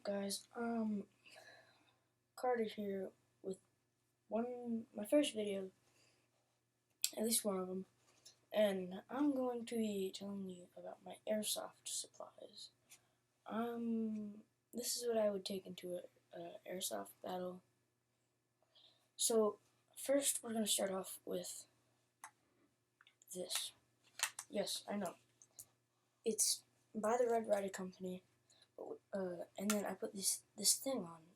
Guys? Carter here with my first video, at least one of them, and I'm going to be telling you about my airsoft supplies. This is what I would take into a airsoft battle. So first, we're gonna start off with this. Yes, I know, it's by the Red Rider Company. And then I put this thing on.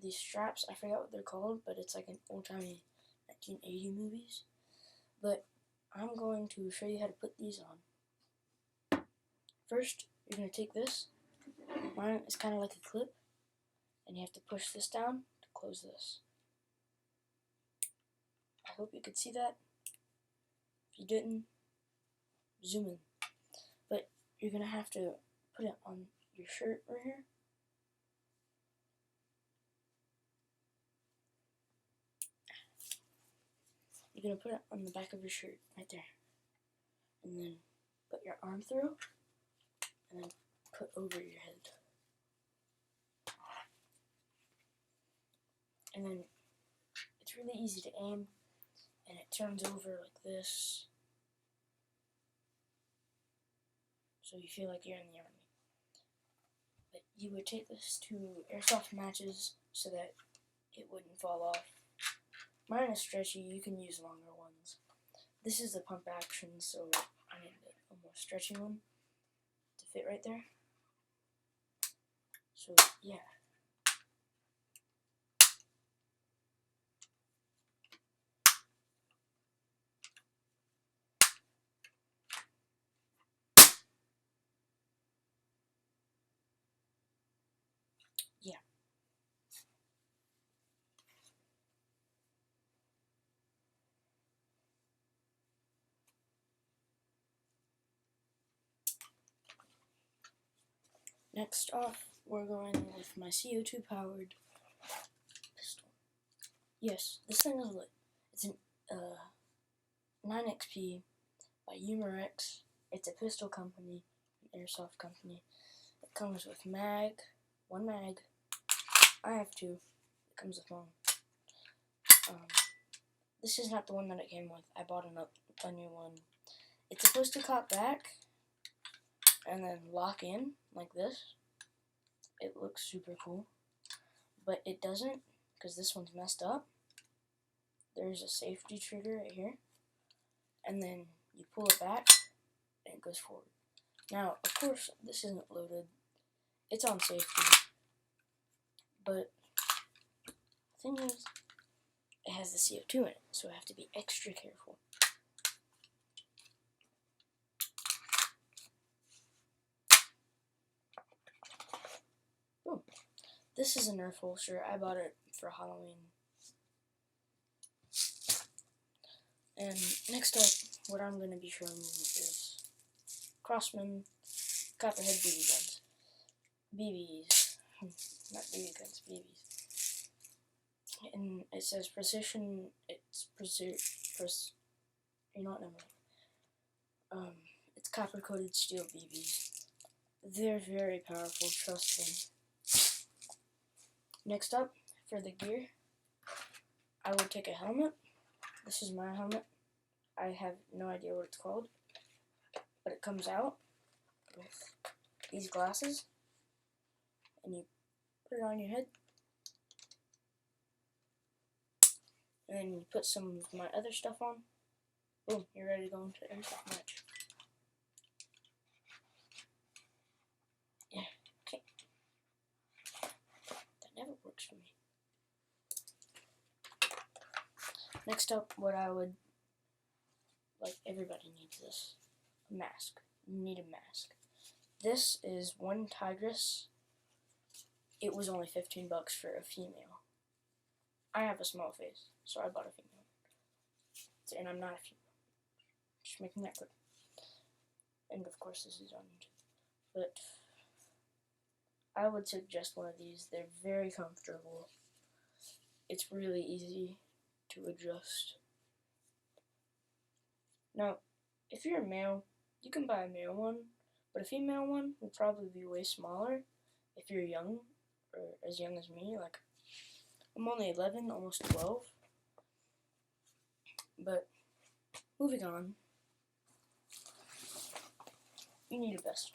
These straps, I forgot what they're called, but it's like an old-timey 1980 movies. But I'm going to show you how to put these on. First, you're going to take this. Mine is kind of like a clip, and you have to push this down to close this. I hope you could see that. If you didn't, zoom in. But you're going to have to put it on your shirt right here. You're going to put it on the back of your shirt right there. And then put your arm through and then put over your head. And then it's really easy to aim, and it turns over like this, so you feel like you're in the army. But you would take this to airsoft matches so that it wouldn't fall off. Mine is stretchy, you can use longer ones. This is the pump action, so I need a more stretchy one to fit right there. So yeah. Yeah. Next off, we're going with my CO2 powered pistol. Yes, this thing is lit. It's an 9XP by Humorex. It's a pistol company, an airsoft company. It comes with one mag. I have two. It comes with one. This is not the one that it came with. I bought a new one. It's supposed to cock back and then lock in like this. It looks super cool, but it doesn't, because this one's messed up. There's a safety trigger right here, and then you pull it back and it goes forward. Now, of course, this isn't loaded. It's on safety, but the thing is, it has the CO2 in it, so I have to be extra careful. Boom. This is a Nerf holster. I bought it for Halloween. And next up, what I'm going to be showing you is Crossman Copperhead BB guns. BBs. Not BB guns, BBs. And it says precision, you know what, never mind. It's copper coated steel BBs. They're very powerful, trust me. Next up, for the gear, I will take a helmet. This is my helmet. I have no idea what it's called, but it comes out with these glasses, and you put it on your head, and then you put some of my other stuff on. Boom, you're ready to go into an airsoft match. Yeah, okay. That never works for me. Next up, what I would, everybody needs this, a mask. You need a mask. This is one Tigress. It was only $15 for a female. I have a small face, so I bought a female. And I'm not a female. Just making that clear. And of course this is on YouTube. But I would suggest one of these. They're very comfortable. It's really easy to adjust. Now, if you're a male, you can buy a male one, but a female one will probably be way smaller if you're young, or as young as me, like, I'm only 11, almost 12, but moving on, you need a vest.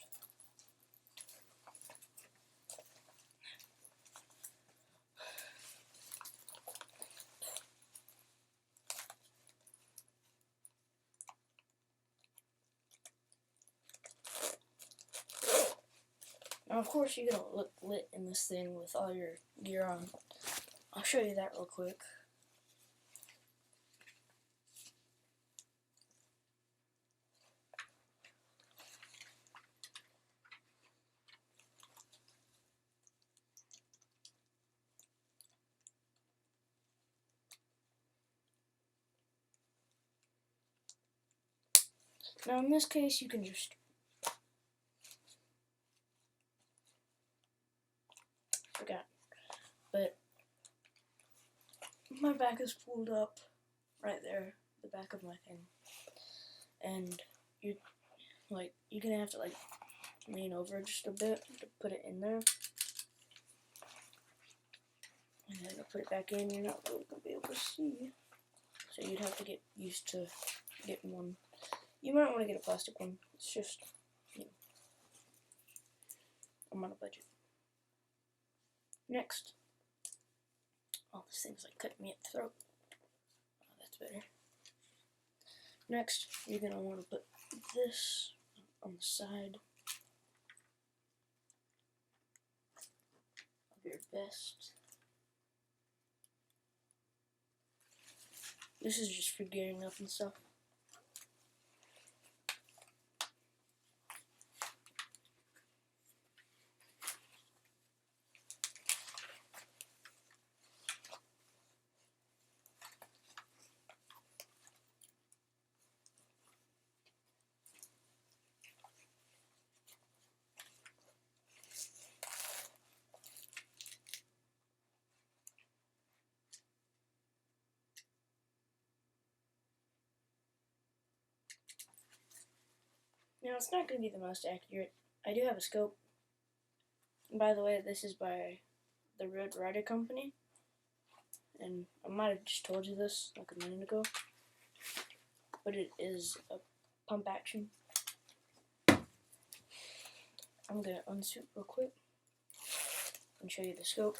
Now, of course, you're gonna look lit in this thing with all your gear on. I'll show you that real quick. Now, in this case, you can just forgot, but my back is pulled up right there, the back of my thing, and you're gonna have to like lean over just a bit to put it in there, and then to put it back in. You're not really gonna be able to see, so you'd have to get used to getting one. You might want to get a plastic one. It's just, you know, I'm on a budget. Next, oh, this thing's like cutting me at the throat. Oh, that's better. Next, you're gonna want to put this on the side of your vest. This is just for gearing up and stuff. Now, it's not going to be the most accurate. I do have a scope. And by the way, this is by the Red Rider Company. And I might have just told you this like a minute ago. But it is a pump action. I'm going to unsuit real quick and show you the scope.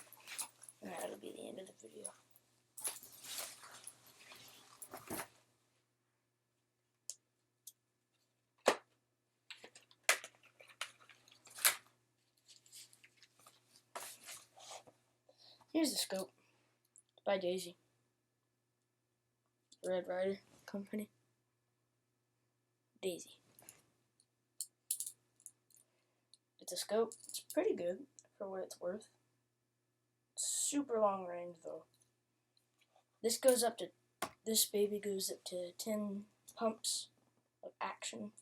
And that'll be the end of the video. Here's the scope. It's by Daisy. Red Rider Company. Daisy. It's a scope. It's pretty good for what it's worth. Super long range though. This baby goes up to 10 pumps of action.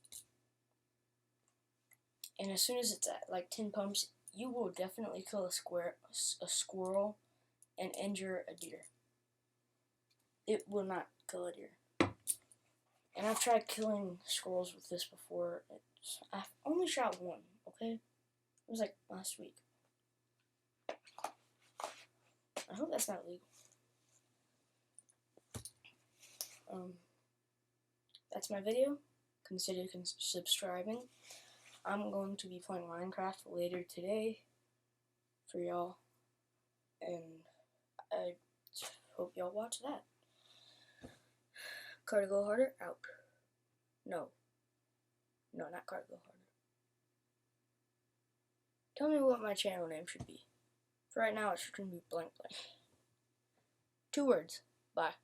And as soon as it's at like 10 pumps, you will definitely kill a squirrel and injure a deer. It will not kill a deer. And I've tried killing squirrels with this before. I've only shot one, okay? It was like last week. I hope that's not legal. That's my video. Consider subscribing. I'm going to be playing Minecraft later today for y'all, and I hope y'all watch that. Cargo Harder out. No, not Cargo Harder. Tell me what my channel name should be. For right now, it's going to be blank blank. 2 words. Bye.